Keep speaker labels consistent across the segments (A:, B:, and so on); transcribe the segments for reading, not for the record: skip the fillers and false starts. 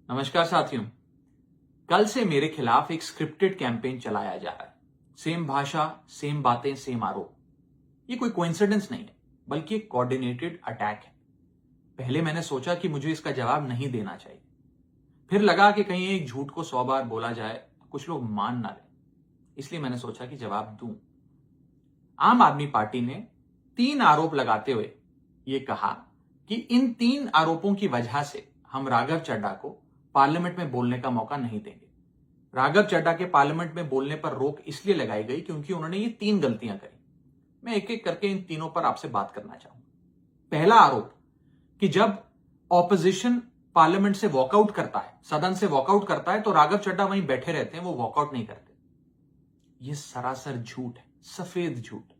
A: नमस्कार साथियों। कल से मेरे खिलाफ एक स्क्रिप्टेड कैंपेन चलाया जा रहा है। सेम भाषा, सेम बातें, सेम आरोप। ये कोई कोइंसिडेंस नहीं है, बल्कि एक कोऑर्डिनेटेड अटैक है। पहले मैंने सोचा कि मुझे इसका जवाब नहीं देना चाहिए। फिर लगा कि कहीं एक झूठ को 100 बार बोला जाए तो कुछ लोग मान ना लें, इसलिए मैंने सोचा कि जवाब दूं। आम आदमी पार्टी ने 3 आरोप लगाते हुए यह कहा कि इन 3 आरोपों की वजह से हम राघव चड्ढा को पार्लियामेंट में बोलने का मौका नहीं देंगे। राघव चड्ढा के पार्लियामेंट में बोलने पर रोक इसलिए लगाई गई क्योंकि उन्होंने ये 3 गलतियां करी। मैं एक एक करके इन तीनों पर आपसे बात करना चाहूंगा। पहला आरोप कि जब ऑपोजिशन पार्लियामेंट से वॉकआउट करता है, सदन से वॉकआउट करता है, तो राघव चड्ढा वहीं बैठे रहते हैं, वो वॉकआउट नहीं करते। यह सरासर झूठ है, सफेद झूठ।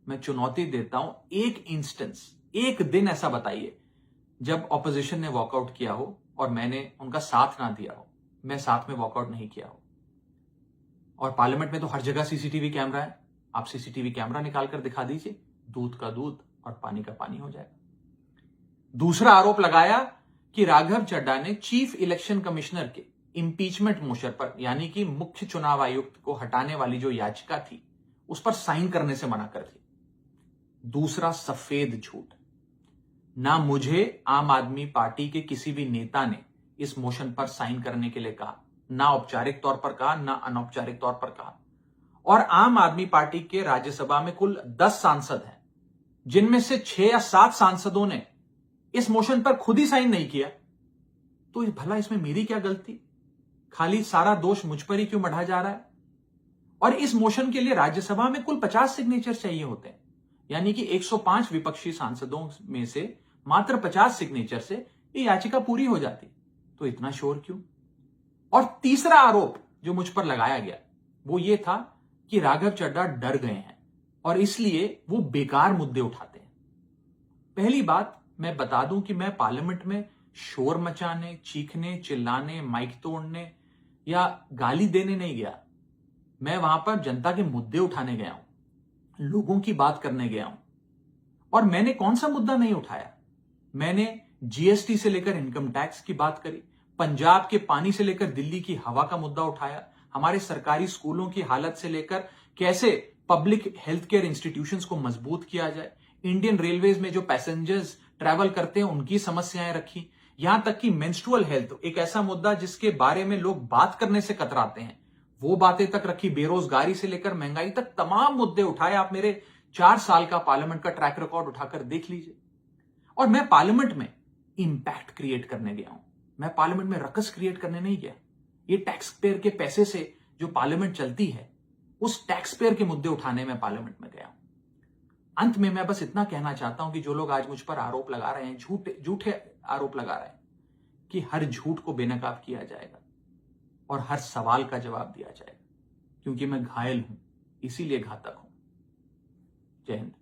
A: मैं चुनौती देता हूं, एक इंस्टेंस, एक दिन ऐसा बताइए जब ऑपोजिशन ने वॉकआउट किया हो और मैंने उनका साथ ना दिया हो, मैं साथ में वॉकआउट नहीं किया हो। और पार्लियामेंट में तो हर जगह सीसीटीवी कैमरा है। आप सीसीटीवी कैमरा निकाल कर दिखा दीजिए, दूध का दूध और पानी का पानी हो जाएगा। दूसरा आरोप लगाया कि राघव चड्ढा ने चीफ इलेक्शन कमिश्नर के इंपीचमेंट मोशन पर, यानी कि मुख्य चुनाव आयुक्त को हटाने वाली जो याचिका थी, उस पर साइन करने से मना कर दी। दूसरा सफेद झूठ। ना मुझे आम आदमी पार्टी के किसी भी नेता ने इस मोशन पर साइन करने के लिए कहा, ना औपचारिक तौर पर कहा, ना अनौपचारिक तौर पर कहा। और आम आदमी पार्टी के राज्यसभा में कुल 10 सांसद हैं, जिनमें से 6 या 7 सांसदों ने इस मोशन पर खुद ही साइन नहीं किया। तो भला इसमें मेरी क्या गलती? खाली सारा दोष मुझ पर ही क्यों मढ़ा जा रहा है? और इस मोशन के लिए राज्यसभा में कुल 50 सिग्नेचर चाहिए होते हैं, यानी कि 105 विपक्षी सांसदों में से मात्र 50 सिग्नेचर से ये याचिका पूरी हो जाती। तो इतना शोर क्यों? और तीसरा आरोप जो मुझ पर लगाया गया वो ये था कि राघव चड्ढा डर गए हैं और इसलिए वो बेकार मुद्दे उठाते हैं। पहली बात मैं बता दूं कि मैं पार्लियामेंट में शोर मचाने, चीखने, चिल्लाने, माइक तोड़ने या गाली देने नहीं गया। मैं वहां पर जनता के मुद्दे उठाने गया हूं, लोगों की बात करने गया हूं। और मैंने कौन सा मुद्दा नहीं उठाया? मैंने जीएसटी से लेकर इनकम टैक्स की बात करी, पंजाब के पानी से लेकर दिल्ली की हवा का मुद्दा उठाया, हमारे सरकारी स्कूलों की हालत से लेकर कैसे पब्लिक हेल्थ केयर इंस्टीट्यूशंस को मजबूत किया जाए, इंडियन रेलवेज में जो पैसेंजर्स ट्रैवल करते हैं उनकी समस्याएं रखी, यहां तक कि मेंस्ट्रुअल हेल्थ, एक ऐसा मुद्दा जिसके बारे में लोग बात करने से कतराते हैं, वो बातें तक रखी। बेरोजगारी से लेकर महंगाई तक तमाम मुद्दे उठाए। आप मेरे 4 साल का पार्लियामेंट का ट्रैक रिकॉर्ड उठाकर देख लीजिए। और मैं पार्लियामेंट में इंपैक्ट क्रिएट करने गया हूं, मैं पार्लियामेंट में रकस क्रिएट करने नहीं गया। ये टैक्स पेयर के पैसे से जो पार्लियामेंट चलती है, उस टैक्स पेयर के मुद्दे उठाने में पार्लियामेंट में गया हूं। अंत में मैं बस इतना कहना चाहता हूं कि जो लोग आज मुझ पर आरोप लगा रहे हैं, झूठे आरोप लगा रहे हैं, कि हर झूठ को बेनकाब किया जाएगा और हर सवाल का जवाब दिया जाएगा, क्योंकि मैं घायल हूं, इसीलिए घातक हूं। जय हिंद।